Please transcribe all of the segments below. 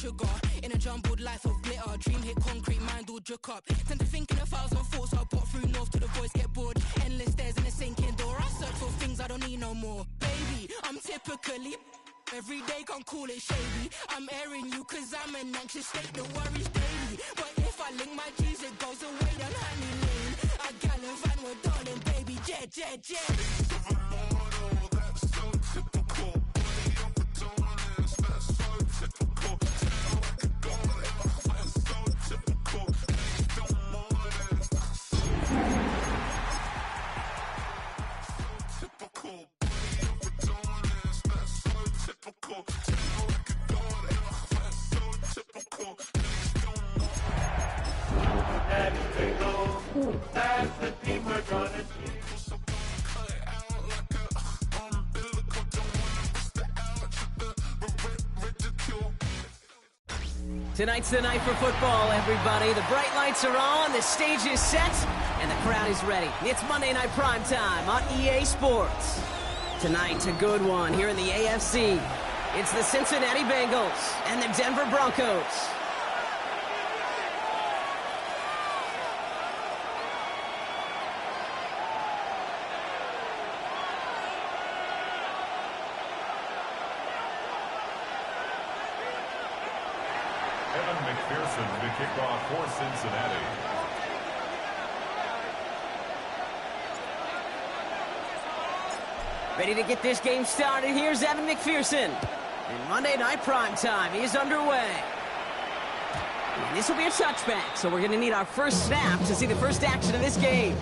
sugar. In a jumbled life of glitter, dream hit concrete, mind all jook up. Tend to think in 1,000 thoughts, I pop through north to the voice, get bored. Endless stairs in a sinking door, I search for things I don't need no more. Baby, I'm typically every day, can't call it shady. I'm airing you cause I'm an anxious state that worries daily. But if I link my G's, it goes away down honey lane. I gallivant with darling, baby, jet, jet, jet. That's so typical. Body up and dominance, that's so typical. Tell I could go there, that's so typical. Please don't mind, that's so typical. Body up and dominance, that's so typical. Tell I could go there, that's so typical. Please don't mind. That's typical. That's the team we're gonna see. Tonight's the night for football, everybody. The bright lights are on, the stage is set, and the crowd is ready. It's Monday Night Primetime on EA Sports. Tonight, a good one here in the AFC. It's the Cincinnati Bengals and the Denver Broncos. The kickoff for Cincinnati. Ready to get this game started. Here's Evan McPherson. And Monday Night Primetime is underway. And this will be a touchback, so we're going to need our first snap to see the first action of this game.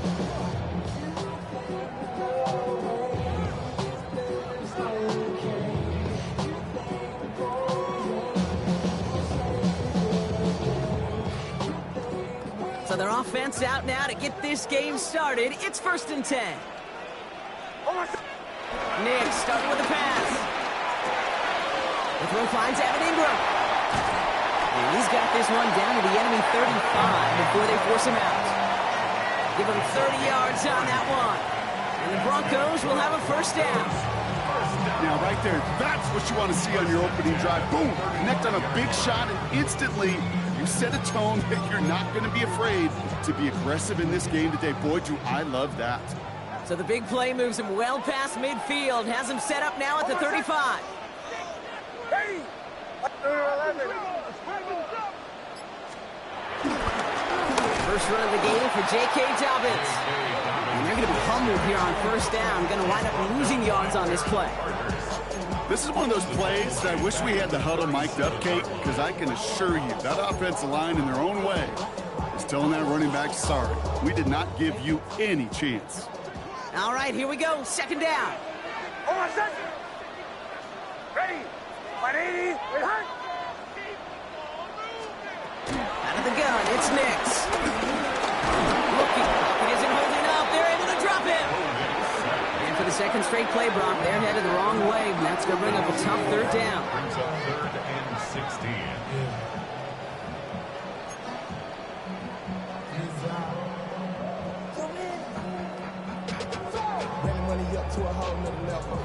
So their offense out now to get this game started. It's 1st and 10. Nick starting with the pass. The throw finds Evan Ingram. And he's got this one down to the enemy 35 before they force him out. Give him 30 yards on that one. And the Broncos will have a first down. Now, right there, that's what you want to see on your opening drive. Boom! Connect on a big shot, and instantly you set a tone that you're not going to be afraid to be aggressive in this game today. Boy, do I love that. So the big play moves him well past midfield, has him set up now at the 35. First run of the game for J.K. Dobbins. And they're going to be humbled here on first down. Going to wind up losing yards on this play. This is one of those plays that I wish we had the huddle mic'd up, Kate, because I can assure you that offensive line in their own way is telling that running back, sorry, we did not give you any chance. All right, here we go. Second down. Hold on a second. Ready. 180. Out of the gun, it's Nix. Looking. He isn't holding up. They're able to drop him. And for the second straight play, Brock, they're headed the wrong way. And that's going to bring up a tough third down. Brings up 3rd and 16. Up to a whole nother level.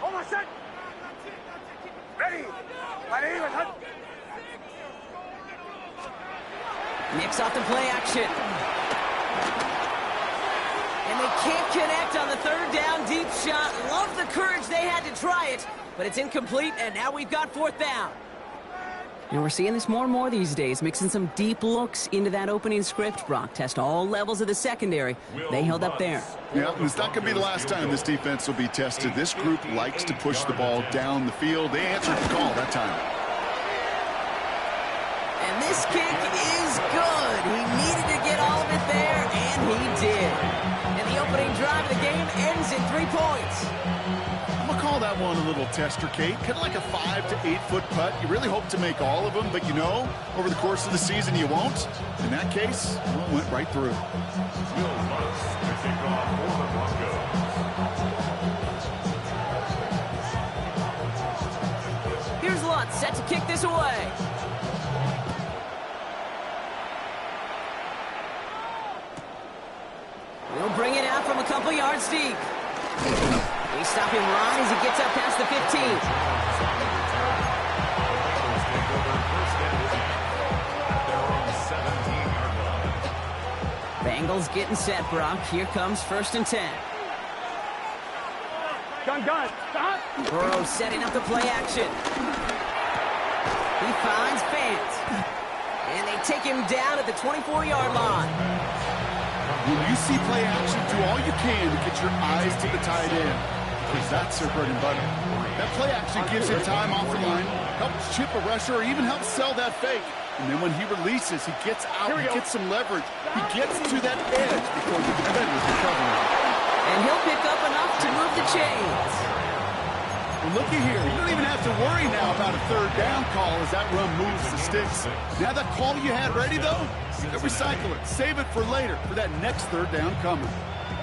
Hold on a sec. Ready. Nix off the play action. And they can't connect on the third down deep shot. Love the courage they had to try it, but it's incomplete, and now we've got 4th down. And we're seeing this more and more these days, mixing some deep looks into that opening script. Brock test all levels of the secondary. They held up there. Yeah, and it's not going to be the last time this defense will be tested. This group likes to push the ball down the field. They answered the call that time. And this kick is good. He needed to get all of it there, and he did. And the opening drive of the game ends in 3 points. I'm going to call that one a little tester, Kate. Kind of like a 5 to 8 foot putt. You really hope to make all of them, but you know, over the course of the season, you won't. In that case, it went right through. Will Lutz to kick off for the Broncos. Here's Lutz set to kick this away. He'll bring it out from a couple yards deep. They stop him right as he gets up past the 15. Bengals getting set, Brock. Here comes 1st and 10. Gun. Stop. Burrow setting up the play action. He finds fans. And they take him down at the 24-yard line. When you see play action, do all you can to get your eyes to the tight end, because that's their bread and butter. That play action gives him time off the line, helps chip a rusher, or even helps sell that fake. And then when he releases, he gets out, he gets some leverage. He gets to that edge before the defenders recover. And he'll pick up enough to move the chains. Well, looky here. You don't even have to worry now about a 3rd down call as that run moves the sticks. Now that call you had ready, though, you can recycle it. Save it for later for that next 3rd down coming.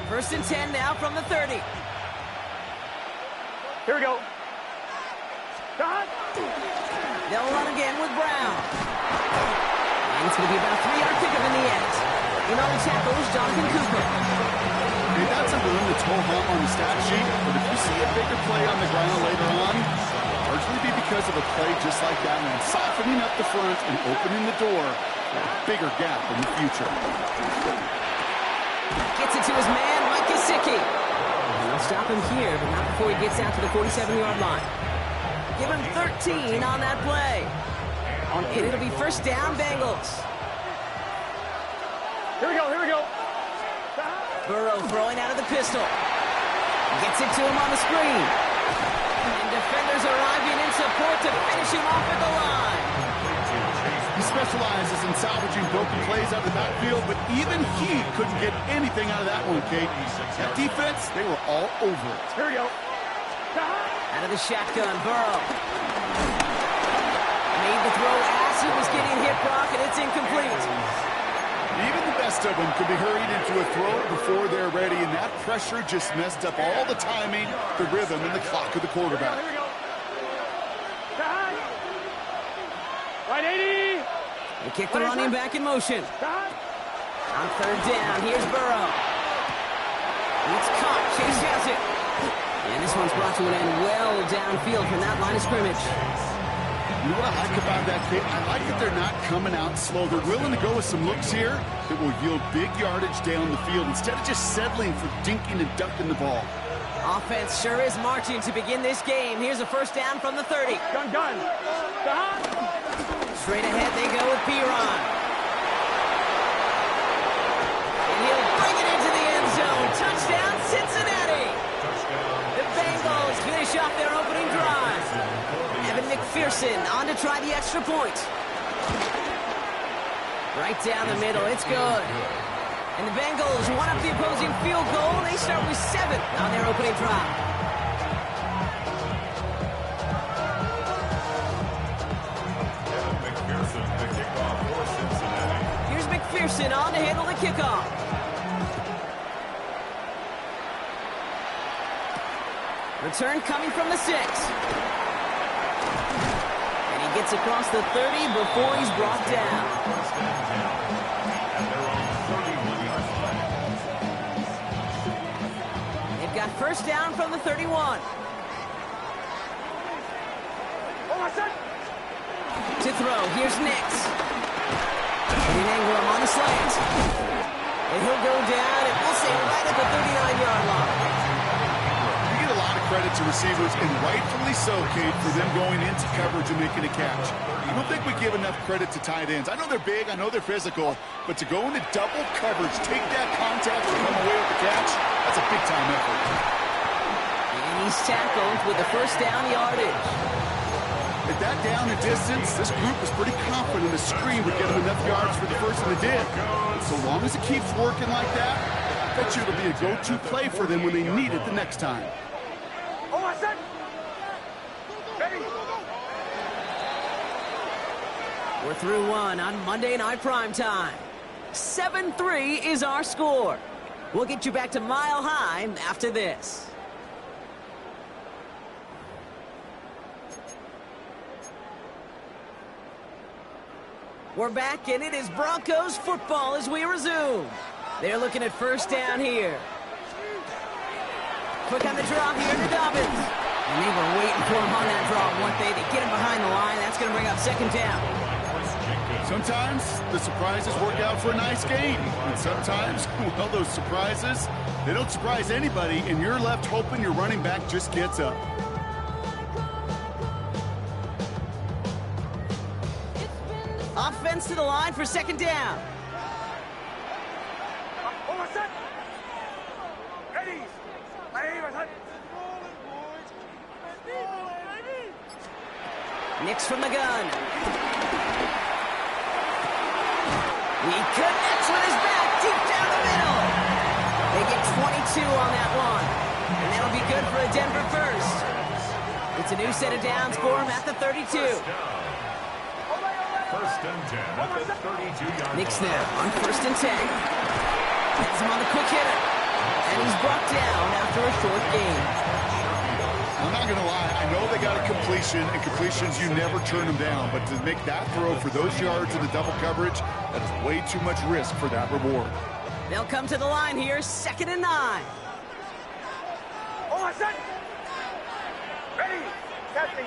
1st and 10 now from the 30. Here we go. Stop. They'll run again with Brown. And it's going to be about a 3-yard pickup in the end. In on the tackle is Jonathan Cooper. Hey, that's a run that's ho-hum on the stat sheet, but if you see a bigger play on the ground later on, largely be because of a play just like that one, softening up the front and opening the door for a bigger gap in the future. Gets it to his man, Mike Gesicki. He'll stop him here, but not before he gets out to the 47-yard line. Give him 13 on that play. And it'll be 1st down, Bengals. Here we go. Burrow throwing out of the pistol. Gets it to him on the screen. And defenders arriving in support to finish him off at the line. He specializes in salvaging broken plays out of the backfield, but even he couldn't get anything out of that one, Kate. That defense, they were all over it. Here we go. Out of the shotgun, Burrow. Made the throw as he was getting hit, Brock, and it's incomplete. Even the best of them could be hurried into a throw before they're ready, and that pressure just messed up all the timing, the rhythm, and the clock of the quarterback. Here we go. Right 80. They kick the running back in motion. Stop. On 3rd down, here's Burrow. It's caught. Chase has it. And this one's brought to an end well downfield from that line of scrimmage. You know what I like about that, Kate? I like that they're not coming out slow. They're willing to go with some looks here that will yield big yardage down the field instead of just settling for dinking and ducking the ball. Offense sure is marching to begin this game. Here's a 1st down from the 30. Gun. Stop. Straight ahead they go with Piron. And he'll bring it into the end zone. Touchdown, Cincinnati. The Bengals finish off their opening drive. Evan McPherson on to try the extra point. Right down the middle, it's good. And the Bengals one up the opposing field goal. They start with 7 on their opening drive. Here's McPherson on to handle the kickoff. Return coming from the 6. And he gets across the 30 before he's brought down. They've got 1st down from the 31. To throw, here's Nix. Putting Ingram on the slant. And he'll go down, and we'll say right at the 39-yard line. Credit to receivers, and rightfully so, Kate, for them going into coverage and making a catch. I don't think we give enough credit to tight ends. I know they're big, I know they're physical, but to go into double coverage, take that contact and come away with the catch, that's a big-time effort. And he's tackled with the 1st down yardage. At that down and distance, this group was pretty confident the screen would get them enough yards for the first, and it did. So long as it keeps working like that, I bet you it'll be a go-to play for them when they need it the next time. We're through 1 on Monday Night Primetime. 7-3 is our score. We'll get you back to Mile High after this. We're back, and it is Broncos football as we resume. They're looking at 1st down here. Quick on the draw here to Dobbins. And they were waiting for him on that draw, weren't they? They get him behind the line. That's going to bring up second down. Sometimes the surprises work out for a nice game. And sometimes, well, those surprises, they don't surprise anybody, and you're left hoping your running back just gets up. Offense to the line for second down. Nix from the gun. He connects with his back deep down the middle. They get 22 on that one. And that'll be good for a Denver first. It's a new set of downs for him at the 32. First and 10 at the 32-yard line. Nix now on first and 10. Gets him on the quick hitter. And he's brought down after a short game. I'm not going to lie, I know they got a completion, and completions, you never turn them down. But to make that throw for those yards in the double coverage, that is way too much risk for that reward. They'll come to the line here, second and 9. Oh, set. Ready. Captain.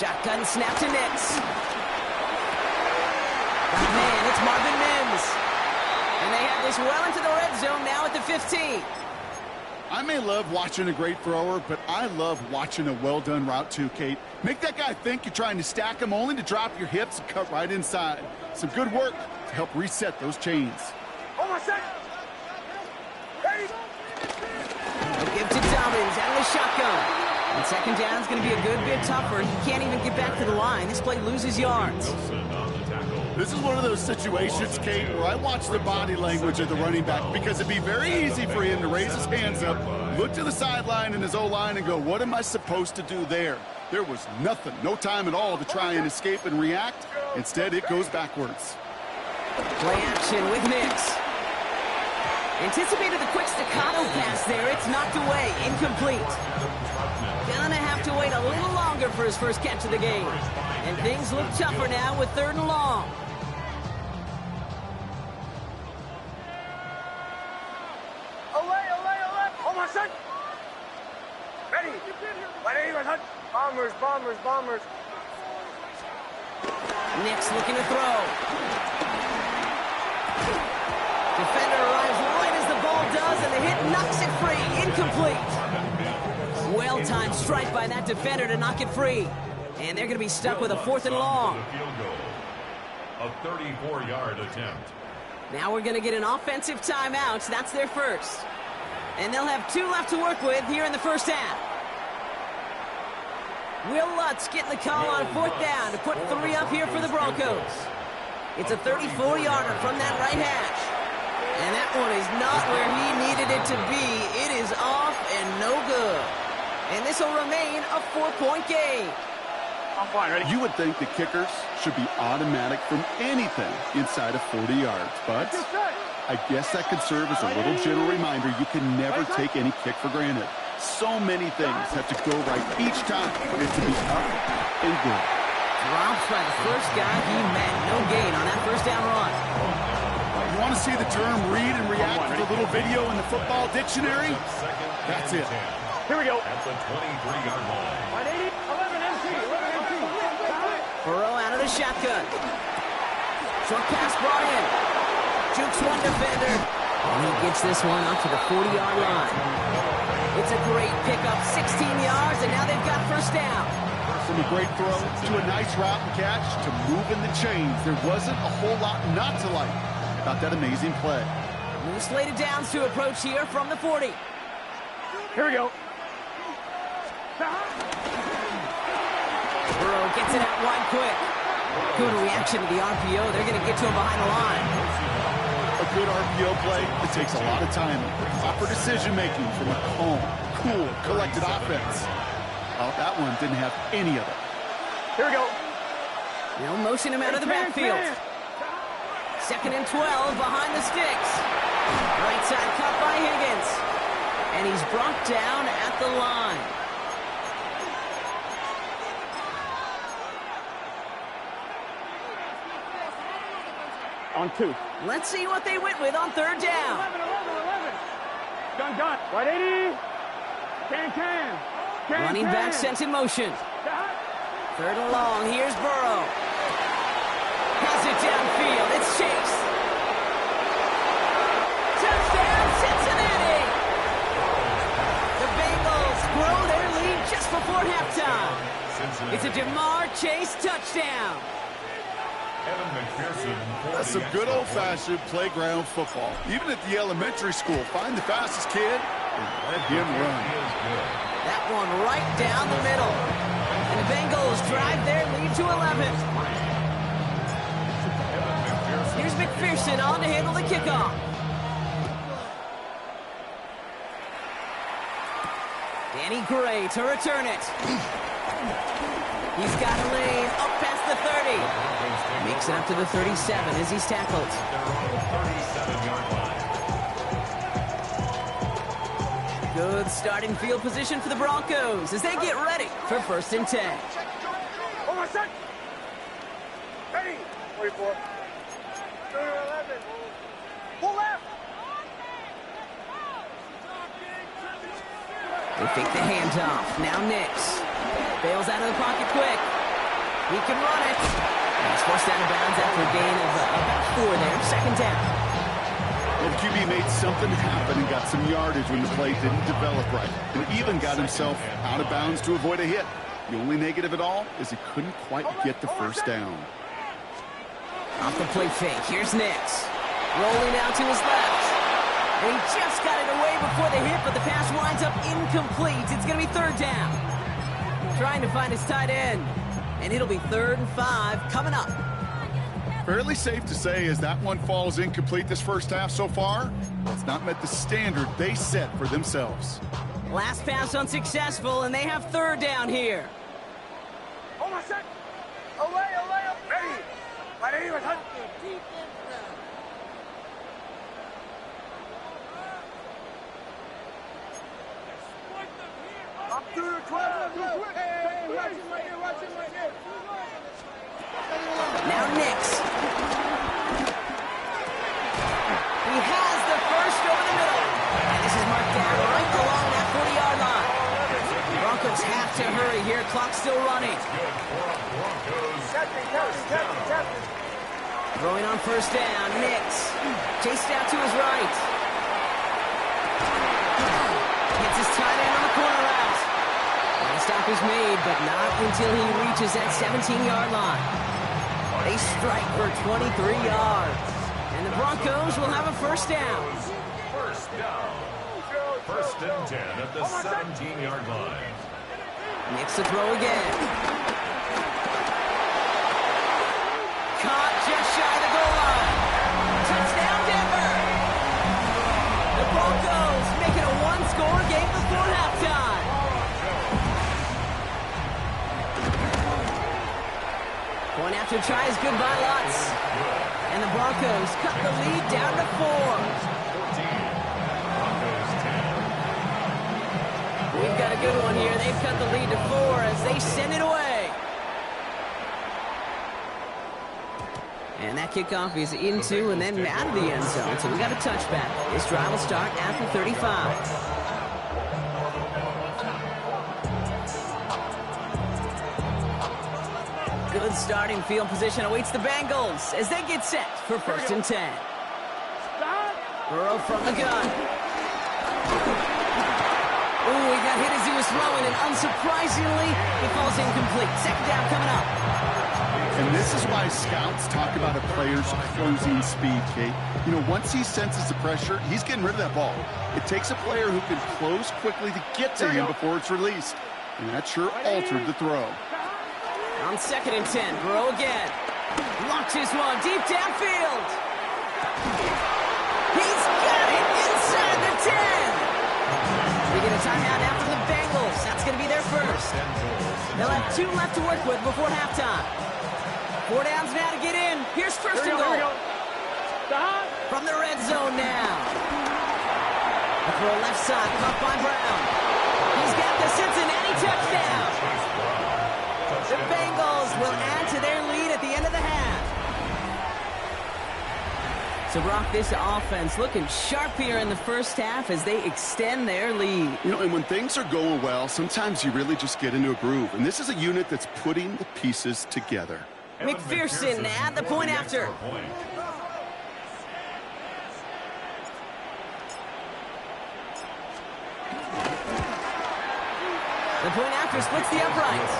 Shotgun snap to Nix. Oh, man, it's Marvin Mims. And they have this well into the red zone now at the 15. I may love watching a great thrower, but I love watching a well-done route too, Kate. Make that guy think you're trying to stack him only to drop your hips and cut right inside. Some good work to help reset those chains. Oh, set. Ready. They'll give to Dobbins out of the shotgun. And second down is going to be a good bit tougher. He can't even get back to the line. This play loses yards. This is one of those situations, Kate, where I watch the body language of the running back, because it'd be very easy for him to raise his hands up, look to the sideline in his O-line and go, what am I supposed to do there? There was nothing, no time at all to try and escape and react. Instead, it goes backwards. Play action with Nix. Anticipated the quick staccato pass there. It's knocked away, incomplete. Gonna have to wait a little longer for his first catch of the game. And things look tougher now with third and long. Set. Ready. Bombers. Nix looking to throw. Defender arrives right as the ball does, and the hit knocks it free. Incomplete. Well-timed strike by that defender to knock it free. And they're going to be stuck with a fourth and long. A 34-yard attempt. Now we're going to get an offensive timeout. That's their first. And they'll have 2 left to work with here in the first half. Will Lutz getting the call on fourth down to put 3 up here for the Broncos. It's a 34-yarder from that right hash. And that one is not where he needed it to be. It is off and no good. And this will remain a 4-point game. I'm fine, ready? You would think the kickers should be automatic from anything inside of 40 yards, but I guess that could serve as a little gentle reminder you can never take any kick for granted. So many things have to go right each time for it to be up and good. Drops by the first guy he met. No gain on that first down run. You want to see the term read and react to the little video in the football dictionary? That's it. Here we go. At the 23-yard line. 11 MC. Burrow out of the shotgun. Short pass brought in. Jukes one defender. And he gets this one up to the 40-yard line. It's a great pickup, 16 yards, and now they've got first down. From a great throw to a nice route and catch to moving the chains, there wasn't a whole lot not to like about that amazing play. New slated downs to approach here from the 40. Here we go. Burrow gets it out wide quick. Good reaction to the RPO. They're going to get to him behind the line. A good RPO play, it takes a lot of time. Proper decision-making from a calm, cool, collected offense. Well, that one didn't have any of it. Here we go. They'll motion him out of the backfield. Second and 12 behind the sticks. Right side cut by Higgins. And he's brought down at the line. On 2. Let's see what they went with on third down. 11. Gun. Right 80. Can. Running back sent in motion. Third and long. Here's Burrow. Has it downfield. It's Chase. Touchdown, Cincinnati! The Bengals grow their lead just before halftime. It's a Jamar Chase touchdown. That's some good old-fashioned playground football. Even at the elementary school, find the fastest kid and let him run. That one right down the middle. And the Bengals drive their lead to 11. Here's McPherson on to handle the kickoff. Danny Gray to return it. He's got a lane up past the 30. Makes it up to the 37 as he's tackled. Good starting field position for the Broncos as they get ready for 1st and 10. Hold on, set. Ready. 44. 11. Pull left. They fake the handoff. Now Nix. Bails out of the pocket quick. He can run it. And he's forced out of bounds after a gain of about 4 there. 2nd down. Well, the QB made something happen and got some yardage when the play didn't develop right. And even got himself out of bounds to avoid a hit. The only negative at all is he couldn't quite get the first down. Off the play fake. Here's Nix. Rolling out to his left. And he just got it away before the hit, but the pass winds up incomplete. It's going to be 3rd down. Trying to find his tight end. And it'll be 3rd and 5 coming up. Fairly safe to say as that one falls incomplete this first half so far, it's not met the standard they set for themselves. Last pass unsuccessful, and they have 3rd down here. Hold on, set. Away. Ready. Right 80 was hot. Up to 12. Hey, watch him right here. Now Nix. He has the first over the middle. And this is marked down right along that 40-yard line. The Broncos have to hurry here. Clock's still running. Throwing on 1st down. Nix. Chased out to his right. Gets his tight end on the corner route. And the stop is made, but not until he reaches that 17-yard line. They strike for 23 yards. And the Broncos will have a 1st down. First down. 1st and 10 at the 17-yard line. Nix to throw again. Caught just shy of the goal line. Touchdown, Denver. The Broncos make it a 1-score game before halftime. Going after tries goodbye lots. And the Broncos cut the lead down to 4. We've got a good one here. They've cut the lead to 4 as they send it away. And that kickoff is into and then out of the end zone. So we got a touchback. This drive will start after 35. Good starting field position awaits the Bengals as they get set for 1st and 10. Burrow from the gun. Ooh, he got hit as he was throwing, and unsurprisingly, it falls incomplete. 2nd down coming up. And this is why scouts talk about a player's closing speed, Kate. You know, once he senses the pressure, he's getting rid of that ball. It takes a player who can close quickly to get to him before it's released. And that sure altered the throw. On 2nd and 10, Burrow again. Launches one deep downfield. He's got it inside the 10. We get a timeout now from the Bengals. That's going to be their first. They'll have 2 left to work with before halftime. 4 downs now to get in. Here's 1st and goal. From the red zone now. A throw left side, caught by Brown. He's got the Cincinnati touchdown. The Bengals will add to their lead at the end of the half. So, Brock, this offense looking sharp here in the first half as they extend their lead. You know, and when things are going well, sometimes you really just get into a groove. And this is a unit that's putting the pieces together. McPherson at the point after. The point after splits the uprights.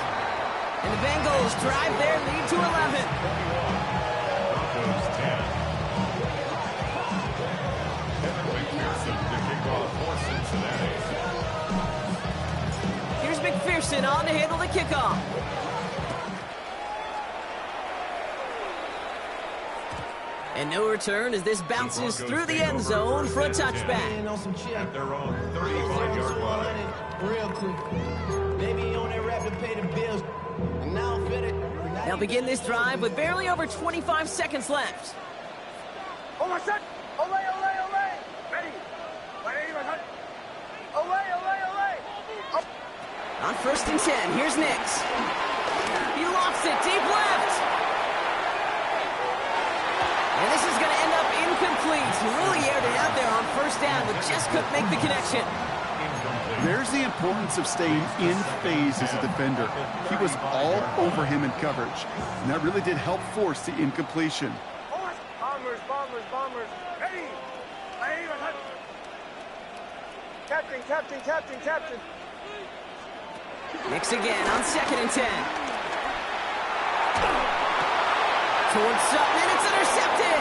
And the Bengals drive their lead to 11. Broncos 10. McPherson to kick off for Cincinnati. Here's McPherson on to handle the kickoff. And no return as this bounces through the end zone for a touchback. At their own 35-yard line. Real quick. Maybe on that rap to pay the bills. And now I'm fitted. They'll begin this drive with barely over 25 seconds left. Oh my son! Olay, olay, olay! Ready! Ready, my son! Olay, olay, olay! Oh. On 1st and 10, here's Nix. He lofts it deep left. And this is going to end up incomplete. He really aired it out there on 1st down, but just couldn't make the connection. There's the importance of staying in phase as a defender. He was all over him in coverage, and that really did help force the incompletion. Bombers, bombers, bombers! Ready! Ready, my son! Captain, captain, captain, captain! Nix again on 2nd and 10. Towards Sutton, and it's intercepted.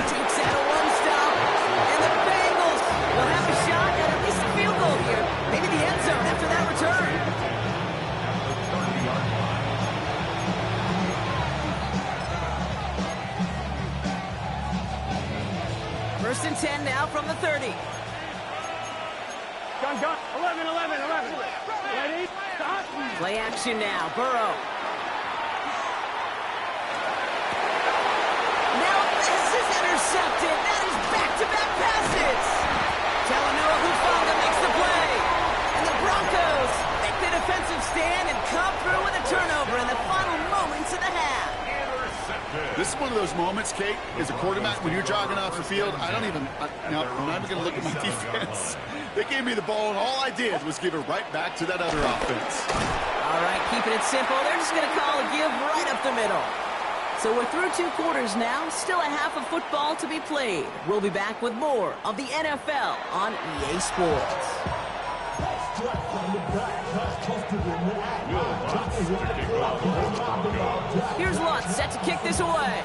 Takes out a one-stop, and the Bengals will have a shot at least a field goal here. Maybe the end zone after that return. 1st and 10 now from the 30. Gun, gun! 11, 11, 11! Ready? Stop! Play action now, Burrow. Now this is intercepted. That is back-to-back passes. Talanoa Hufanga makes the play. And the Broncos make the defensive stand and come through with a turnover in the final moments of the half. This is one of those moments, Kate, as a quarterback, when you're jogging off the field, I'm not even going to look at my defense. They gave me the ball, and all I did was give it right back to that other offense. All right, keeping it simple. They're just going to call a give right up the middle. So we're through 2 quarters now. Still a half of football to be played. We'll be back with more of the NFL on EA Sports. Here's Lutz set to kick this away.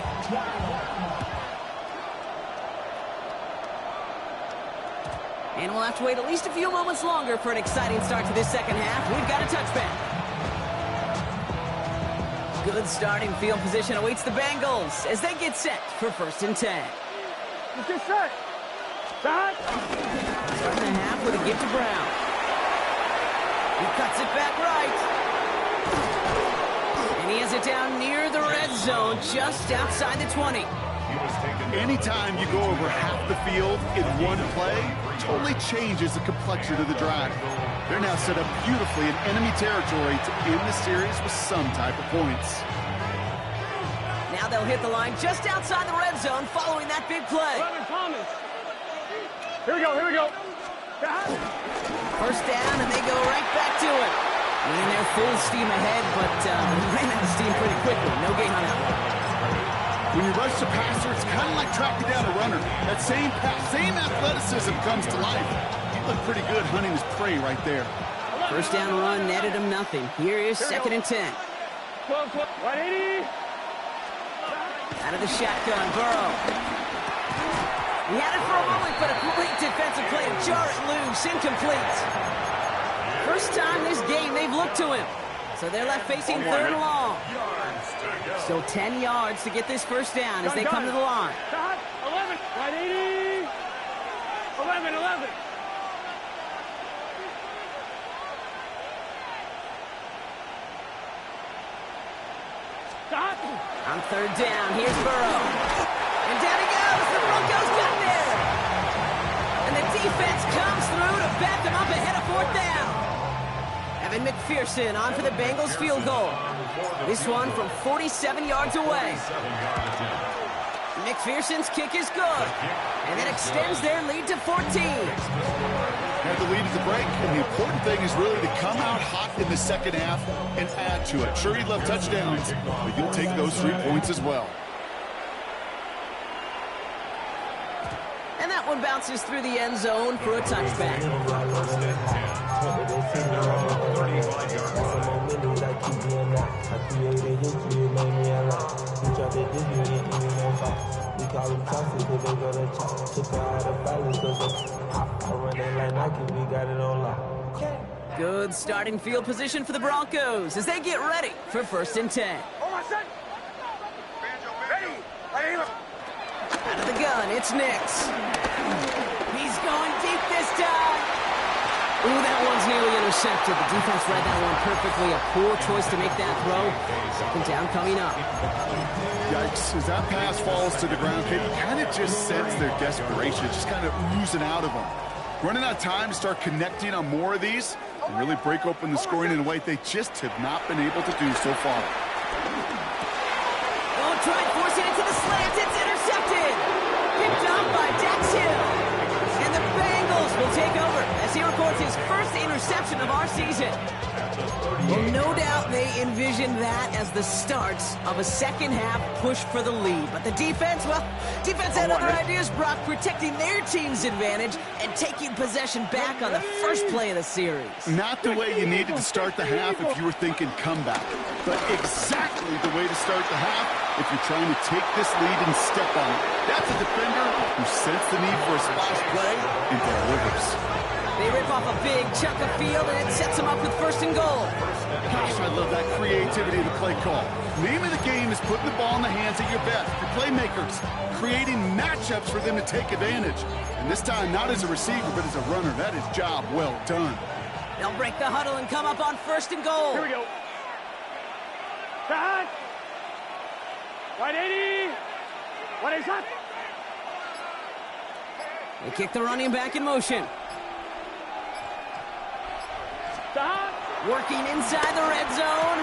And we'll have to wait at least a few moments longer for an exciting start to this second half. We've got a touchback. Good starting field position awaits the Bengals as they get set for 1st and 10. Let's get set! Start! Starting the half with a give to Brown. He cuts it back right. And he has it down near the red zone, just outside the 20. Anytime you go over half the field in one play, totally changes the complexion of the drive. They're now set up beautifully in enemy territory to end the series with some type of points. Now they'll hit the line just outside the red zone following that big play. Here we go, here we go! 1st down, and they go right back to it. I mean, they're full steam ahead, but ran out of steam pretty quickly. No gain on that one. When you rush the passer, it's kind of like tracking down a runner. That same pass, same athleticism comes to life. He looked pretty good hunting his prey right there. 1st down run netted him nothing. Here is 2nd and 10. 180! Out of the shotgun, Burrow. He had it for a moment, but a great defensive play to jar it loose, incomplete. First time this game they've looked to him. So they're left facing 3rd and long. Still 10 yards to get this 1st down as they come to the line. 11, 180! 11, 11! On 3rd down, here's Burrow. And down he goes. The Broncos got there. And the defense comes through to back them up ahead of 4th down. Evan McPherson on for the Bengals field goal. This one from 47 yards away. McPherson's kick is good. And that extends their lead to 14. Had the lead at the break, and the important thing is really to come out hot in the second half and add to it. Sure, you'd love touchdowns, but you'll take those 3 points as well. And that one bounces through the end zone for a touchback. Good starting field position for the Broncos as they get ready for 1st and 10. Out of the gun, it's Nix. He's going deep this time. Ooh, that one's nearly intercepted. The defense read that one perfectly. A poor choice to make that throw. 2nd down coming up. Yikes, as that pass falls to the ground, you kind of just sense their desperation. It's just kind of oozing out of them. Running out of time to start connecting on more of these and really break open the scoring in a way they just have not been able to do so far. Oh, try forcing it to the slant. It's intercepted. Picked up by Dax Hill. And the Bengals will take over as he records his 1st interception of our season. Well, no doubt they envisioned that as the start of a second half push for the lead. But the defense, well, defense had other ideas, Brock, protecting their team's advantage and taking possession back on the first play of the series. Not the way you needed to start the half if you were thinking comeback, but exactly the way to start the half if you're trying to take this lead and step on it. That's a defender who sensed the need for a splash play and delivers. They rip off a big chunk of field, and it sets them up with 1st and goal. Gosh, I love that creativity in the play call. Name of the game is putting the ball in the hands of your best, your playmakers, creating matchups for them to take advantage. And this time, not as a receiver, but as a runner. That is job well done. They'll break the huddle and come up on 1st and goal. Here we go. Back. 180. 180 shot. They kick the running back in motion. Working inside the red zone.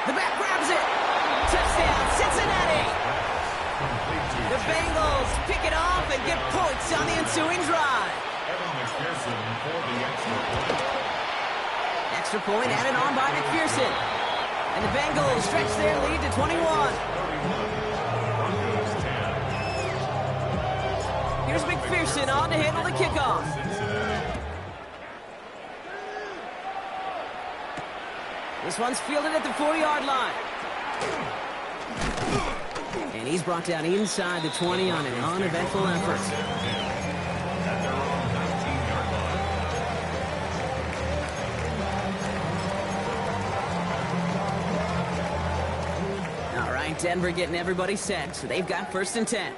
The back grabs it. Touchdown, Cincinnati. The Bengals pick it off and get points on the ensuing drive. Extra point added on by McPherson. And the Bengals stretch their lead to 21. Here's McPherson on to handle the kickoff. This one's fielded at the 40-yard line. And he's brought down inside the 20 on an uneventful effort. All right, Denver getting everybody set, so they've got 1st and 10.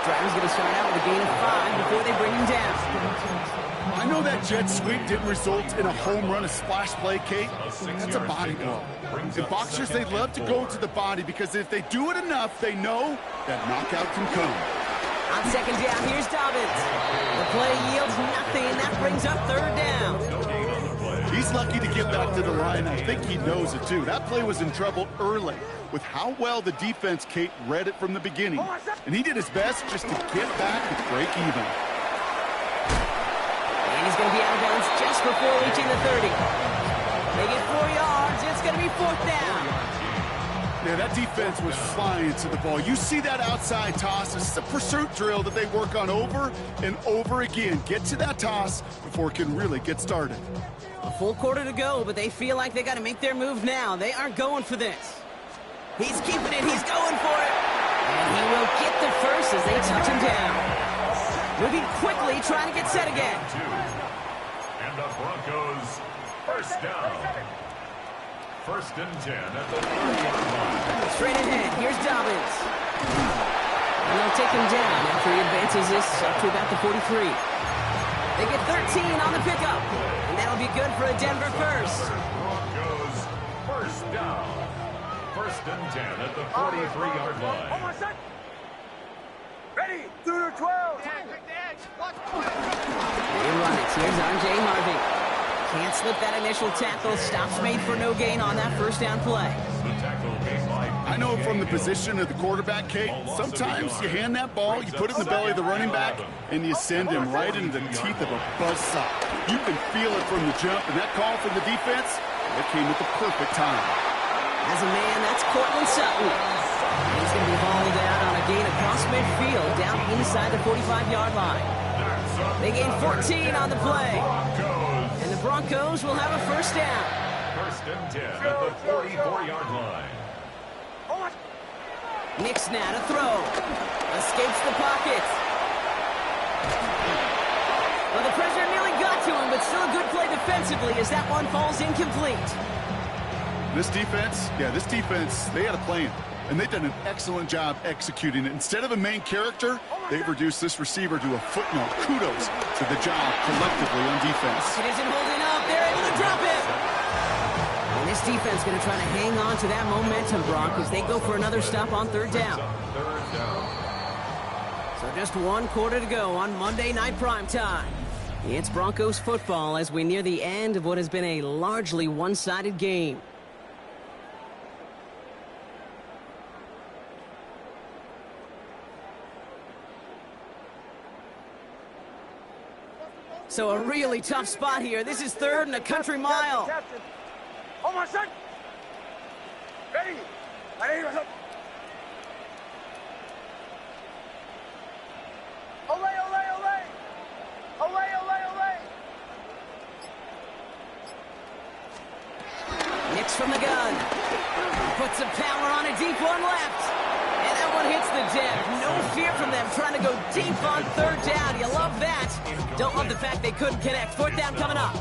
Drivers going to start out with a gain of 5 before they bring him down. I know that jet sweep didn't result in a home run, a splash play, Kate. That's a body blow. In boxers, they love to go to the body because if they do it enough, they know that knockout can come. On 2nd down, here's Dobbins. The play yields nothing. That brings up 3rd down. He's lucky to get back to the line. I think he knows it, too. That play was in trouble early with how well the defense, Kate, read it from the beginning. And he did his best just to get back and break even. And he's going to be out of bounds just before reaching the 30. They get 4 yards. It's going to be 4th down. Yeah, that defense was flying to the ball. You see that outside toss. This is a pursuit drill that they work on over and over again. Get to that toss before it can really get started. A full quarter to go, but they feel like they got to make their move now. They aren't going for this. He's keeping it. He's going for it. And he will get the first as they touch him down. Moving quickly, trying to get set again. And the Broncos, 1st down. 1st and 10 at the 30-yard line. Straight ahead, here's Dobbins. And they'll take him down after he advances this up to about the 43. They get 13 on the pickup. And that'll be good for a Denver first. Broncos, 1st down. First and 10 at the 43-yard line. Hold on, set. Ready, 2 to 12. They run it. Here's R.J. Harvey. Can't slip that initial tackle. Stops made for no gain on that first down play. The tackle made by I know from the position of the quarterback, Kate, sometimes you hand that ball, you put it in the belly of the running back, and you send him right into the teeth of a buzzsaw. You can feel it from the jump, and that call from the defense, that came at the perfect time. As a man, that's Cortland Sutton. He's going to be hauled out on a gain across midfield, down inside the 45-yard line. They gain 14 on the play. And the Broncos will have a first down. First and 10 at the 44-yard line. Nix now to throw. Escapes the pocket. Well, the pressure nearly got to him, but still a good play defensively as that one falls incomplete. This defense, they had a plan, and they've done an excellent job executing it. Instead of a main character, they've reduced this receiver to a footnote. Kudos to the job collectively on defense. It isn't holding up. They're able to drop it. And this defense going to try to hang on to that momentum, Brock, as they go for another stop on third down. So just one quarter to go on Monday Night Primetime. It's Broncos football as we near the end of what has been a largely one-sided game. So a really tough spot here. This is third and a country mile. Hold on, son. Ready. Ready. Olay, olay, olay. Olay, olay, olay. Nix from the gun. Puts some power on a deep one left. And that one hits the deck. No fear from them trying to go deep on third down. You love that. Don't love the fact they couldn't connect. Fourth down coming up.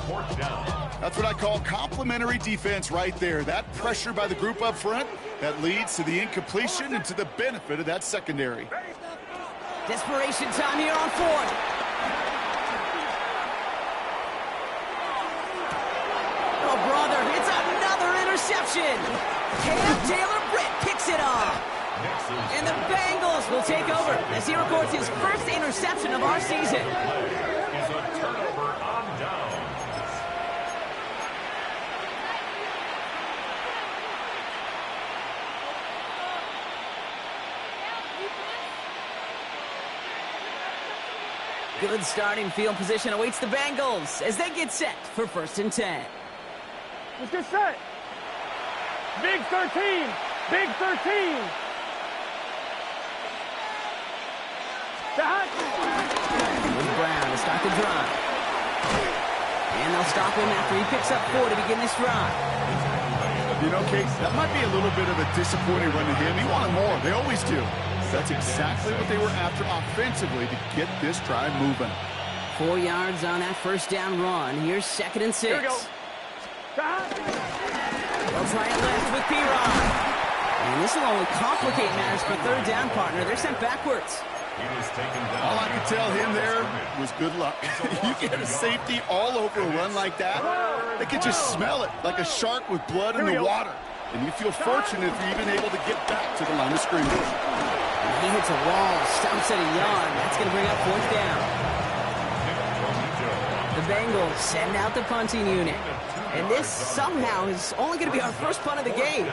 That's what I call complimentary defense right there. That pressure by the group up front, that leads to the incompletion and to the benefit of that secondary. Desperation time here on fourth. Oh, brother, it's another interception. Cam Taylor-Britt picks it off. And the Bengals will take over as he records his first interception of our season. Is a turnover on downs. Good starting field position awaits the Bengals as they get set for first and 10. Let's get set. Big 13. Big 13. With Brown to start the drive. And they'll stop him after he picks up 4 to begin this drive. You know, Kate, that might be a little bit of a disappointing run to him. He wanted more. They always do. That's exactly what they were after offensively to get this drive moving. 4 yards on that first down run. Here's second and 6. Here we go. They'll try it left with P-Ron. And this will only complicate matters for third down, partner. They're sent backwards. All I could tell him there was good luck. You get a safety all over a run like that, they could just smell it like a shark with blood in the water. And you feel fortunate if you're even able to get back to the line of scrimmage. And he hits a wall, stumps at a yard. That's going to bring up fourth down. The Bengals send out the punting unit. And this somehow is only going to be our first punt of the game.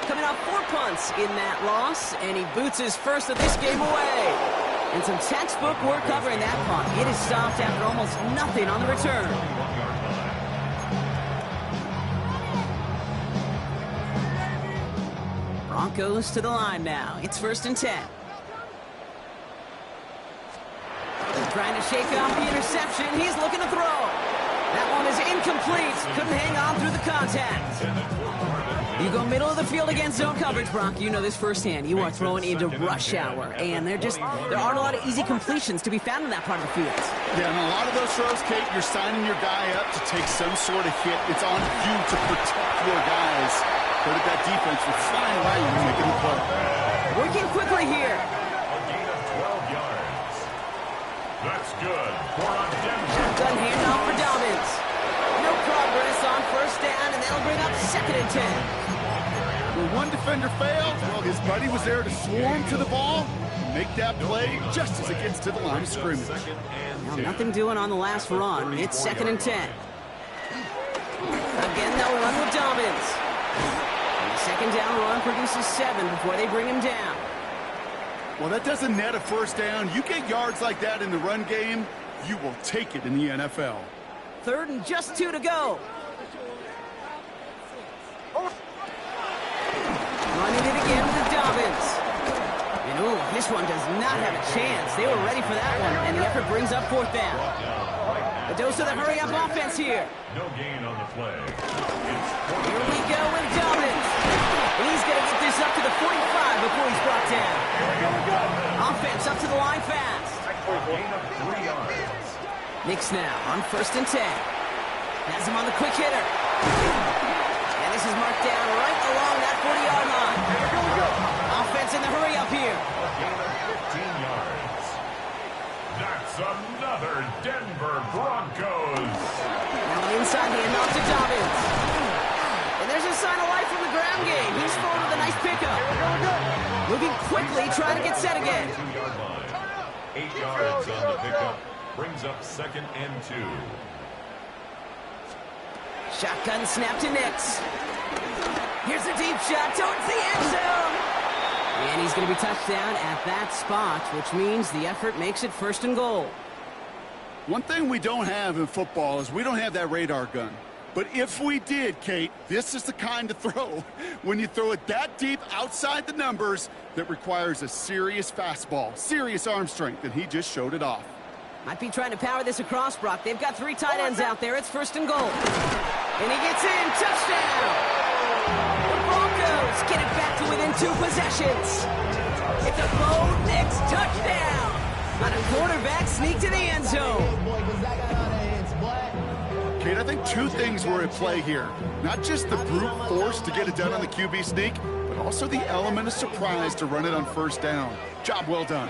Coming off 4 punts in that loss, and he boots his first of this game away. And some textbook work covering that punt. It is stopped after almost nothing on the return. Broncos to the line now. It's first and 10. Trying to shake off the interception. He's looking to throw. That one is incomplete. Couldn't hang on through the contact. You go middle of the field against zone coverage, Brock. You know this firsthand. You are throwing into rush hour, and there aren't a lot of easy completions to be found in that part of the field. Yeah, and a lot of those throws, Kate, you're signing your guy up to take some sort of hit. It's on you to protect your guys. But that defense was flying right and making the play. Working quickly here. A gain of 12 yards. That's good for a Denver. Shotgun handoff for Dobbins. No progress on first down, and that'll bring up second and 10. one defender failed, well, his buddy was there to swarm to the ball, make that play just as it gets to the line of scrimmage. Now, nothing doing on the last run. It's 2nd and 10. Again, they'll run with dominance. And the second down run produces 7 before they bring him down. Well, that doesn't net a first down. You get yards like that in the run game, you will take it in the NFL. 3rd and just 2 to go. Running it again with Dobbins. And ooh, this one does not have a chance. They were ready for that one, and the effort brings up 4th down. A dose of the hurry-up offense here. No gain on the play. Here we go with Dobbins. And he's going to get this up to the 45 before he's brought down. Offense up to the line fast. Gain of 3 yards. Knicks now on 1st and 10. Has him on the quick hitter. And this is marked down right along that 40-yard line. Offense in the hurry up here. Gain of 15 yards. That's another Denver Broncos. Now an inside handoff to Dobbins. And there's a sign of life from the ground game. He's forward with a nice pickup. Moving quickly, trying to get set again. 2-yard line. 8 yards on the pickup. Brings up 2nd and 2. Shotgun snap to Nix. Here's a deep shot towards the end zone. And he's going to be touched down at that spot, which means the effort makes it 1st and goal. One thing we don't have in football is we don't have that radar gun. But if we did, Kate, this is the kind of throw when you throw it that deep outside the numbers that requires a serious fastball, serious arm strength, and he just showed it off. Might be trying to power this across, Brock. They've got 3 tight ends out there. It's 1st and goal. And he gets in. Touchdown! The Broncos get it back to within 2 possessions. It's a Bo Nix touchdown on a quarterback sneak to the end zone. Kate, I think 2 things were at play here. Not just the brute force to get it done on the QB sneak, but also the element of surprise to run it on 1st down. Job well done.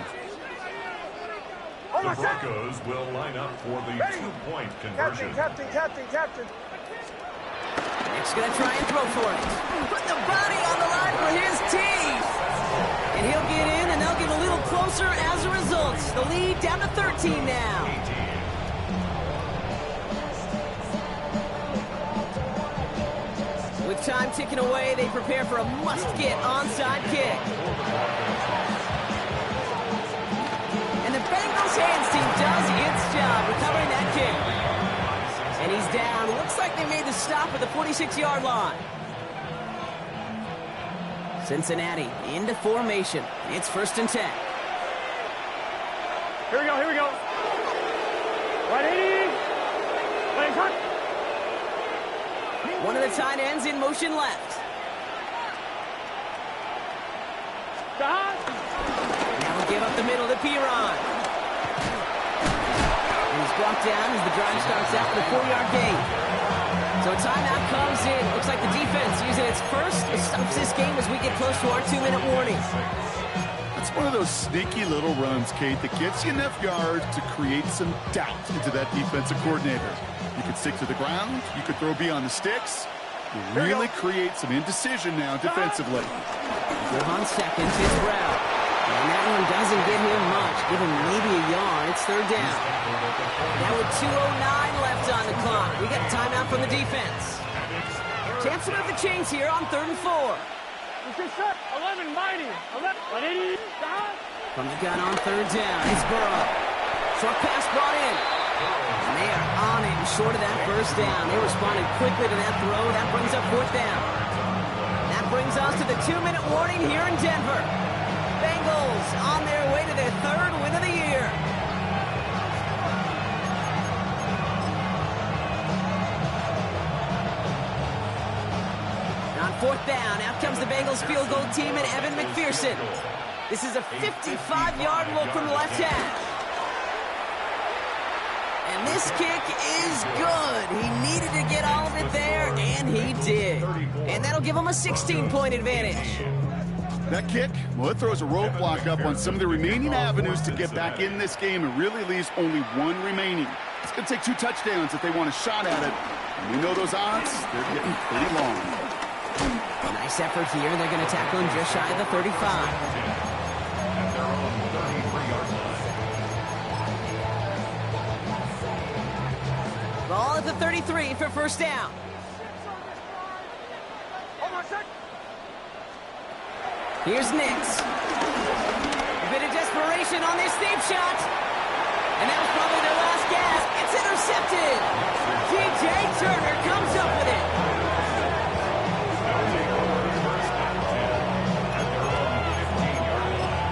The Broncos will line up for the 2-point conversion. Captain. Nick's going to try and throw for it. Put the body on the line for his team. And he'll get in, and they'll get a little closer as a result. The lead down to 13 now. With time ticking away, they prepare for a must-get onside kick. And the Bengals hands team does its job recovering that kick. And he's down. Looks like they made the stop at the 46-yard line. Cincinnati into formation. It's 1st and 10. Here we go. 180. Playing cut. One of the tight ends in motion left. Now we'll give up the middle to Piron. And he's brought down as the drive starts out with a 4-yard gain. So a timeout comes in. Looks like the defense using its first stops this game as we get close to our 2-minute warning. That's one of those sneaky little runs, Kate, that gets you enough yards to create some doubt into that defensive coordinator. You could stick to the ground. You could throw beyond the sticks. You really create some indecision now defensively. Good on seconds, it's Brown. And that one doesn't get him much. Give him maybe a yard. It's 3rd down. Now with 2:09 left on the clock. We got timeout from the defense. Chance to move the chains here on 3rd and 4. 11 mighty. 180. From the gun on 3rd down. It's Burrow. Short pass brought in. And they are on it and short of that 1st down. They responded quickly to that throw. That brings up 4th down. That brings us to the 2-minute warning here in Denver. Bengals on their way to their 3rd win of the year. On 4th down, out comes the Bengals field goal team and Evan McPherson. This is a 55-yard look from the left hash. And this kick is good. He needed to get all of it there, and he did. And that'll give him a 16-point advantage. That kick, well, it throws a roadblock up on some of the remaining avenues to get back in this game and really leaves only 1 remaining. It's going to take 2 touchdowns if they want a shot at it. And we know those odds, they're getting pretty long. Nice Nice effort here. They're going to tackle him just shy of the 35. At their own 33-yard line. Ball at the 33 for first down. Here's Nix. A bit of desperation on this deep shot. And that was probably their last gasp. It's intercepted. T.J. Turner comes up with it. They'll take over first and 10 at their own 15-yard line.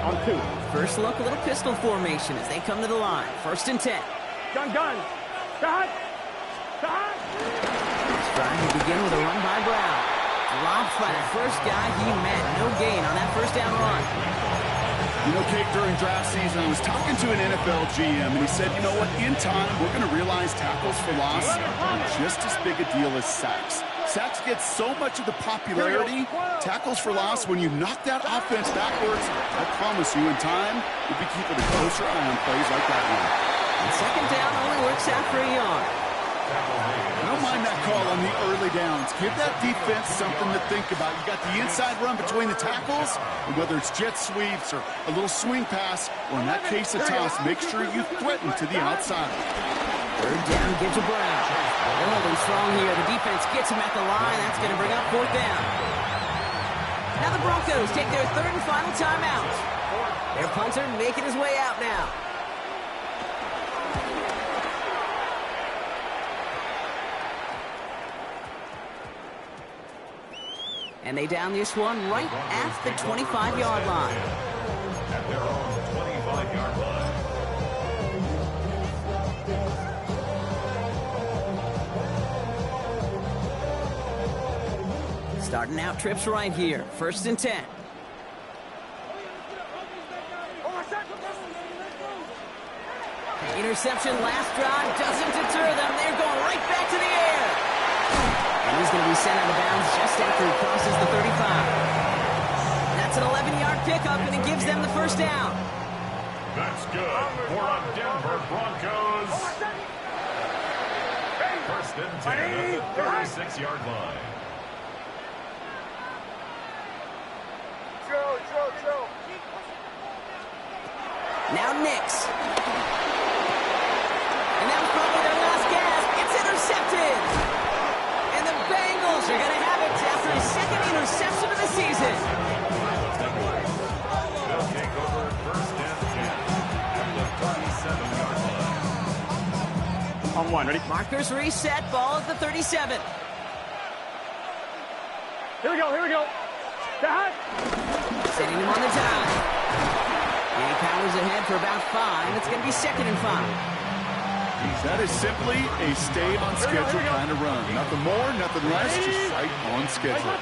On 2. First look, a little pistol formation as they come to the line. First and 10. Gun. Cut. Trying to begin with a run by Brown. Dropped by the first guy he met. No gain on that first down run. You know, Kate, during draft season, I was talking to an NFL GM, and he said, you know what, in time, we're going to realize tackles for loss are just as big a deal as sacks. Sacks get so much of the popularity. Tackles for loss, when you knock that offense backwards, I promise you, in time, we'll be keeping a closer eye on plays like that one. And second down only works out for a yard. I don't mind that call on the early downs. Give that defense something to think about. You got the inside run between the tackles, and whether it's jet sweeps or a little swing pass, or in that case a toss, make sure you threaten to the outside. Third down, give to Brown. They're holding strong here. The defense gets him at the line. That's going to bring up fourth down. Now the Broncos take their third and final timeout. Their punter making his way out now. And they down this one right at the 25-yard line. At their own 25-yard line. Starting out trips right here. First and 10. Interception last drive doesn't deter them. They're going right back to the air. And he's going to be sent out of bounds just after he crosses the 35. That's an 11-yard pickup, and it gives them the first down. That's good for a Denver Broncos. First and 10 at the 36-yard line. Joe. Now Nix. And that was probably their last gasp. It's intercepted. And the Bengals are going to have it after his second interception of the season. They'll take over first and 10 at the 37-yard line. On 1, ready? Markers reset, ball at the 37. Here we go. Cut. Setting him on the dive. And he powers ahead for about 5. It's going to be second and 5. That is simply a stay on schedule kind of run. Nothing more, nothing less, just right on schedule.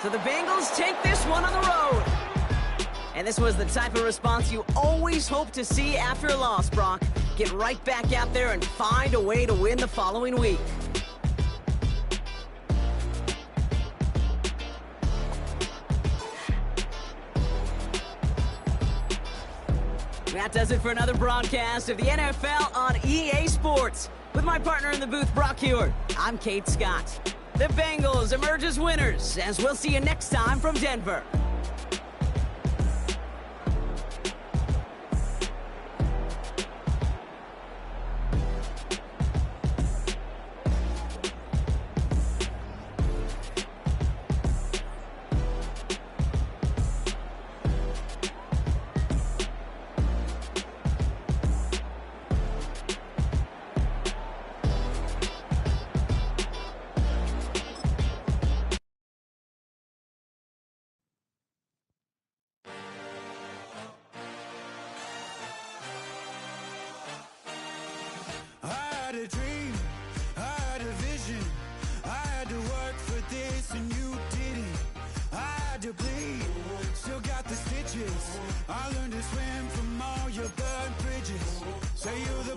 So the Bengals take this one on the road. And this was the type of response you always hope to see after a loss, Brock. Get right back out there and find a way to win the following week. That does it for another broadcast of the NFL on EA Sports. With my partner in the booth, Brock Hewitt, I'm Kate Scott. The Bengals emerge as winners, as we'll see you next time from Denver. A dream, I had a vision, I had to work for this and you didn't. I had to bleed, still got the stitches. I learned to swim from all your burnt bridges. Say you're the